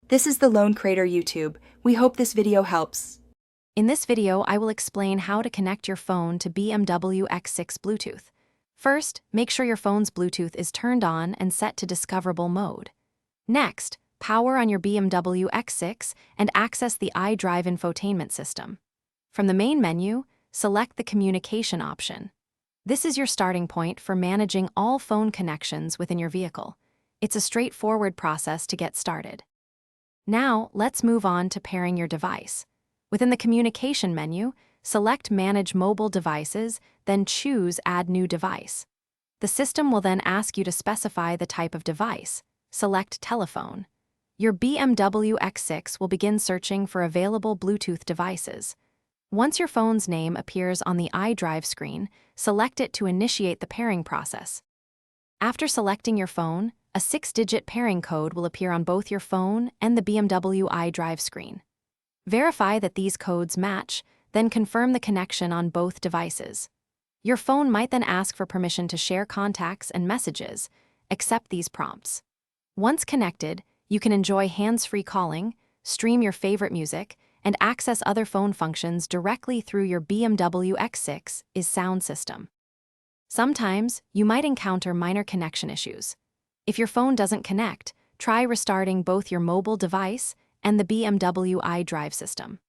This is the Lone Crater YouTube. We hope this video helps. In this video, I will explain how to connect your phone to BMW X6 Bluetooth. First, make sure your phone's Bluetooth is turned on and set to discoverable mode. Next, power on your BMW X6 and access the iDrive infotainment system. From the main menu, select the communication option. This is your starting point for managing all phone connections within your vehicle. It's a straightforward process to get started. Now, let's move on to pairing your device. Within the communication menu, select Manage Mobile Devices, then choose Add New Device. The system will then ask you to specify the type of device. Select Telephone. Your BMW X6 will begin searching for available Bluetooth devices. Once your phone's name appears on the iDrive screen, select it to initiate the pairing process. After selecting your phone, a 6-digit pairing code will appear on both your phone and the BMW iDrive screen. Verify that these codes match, then confirm the connection on both devices. Your phone might then ask for permission to share contacts and messages. Accept these prompts. Once connected, you can enjoy hands-free calling, stream your favorite music, and access other phone functions directly through your BMW X6's sound system. Sometimes, you might encounter minor connection issues. If your phone doesn't connect, try restarting both your mobile device and the BMW iDrive system.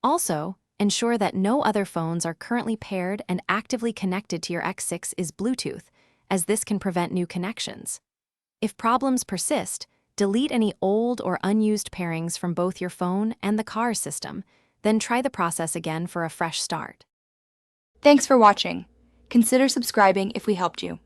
Also, ensure that no other phones are currently paired and actively connected to your X6's Bluetooth, as this can prevent new connections. If problems persist, delete any old or unused pairings from both your phone and the car system, then try the process again for a fresh start. Thanks for watching. Consider subscribing if we helped you.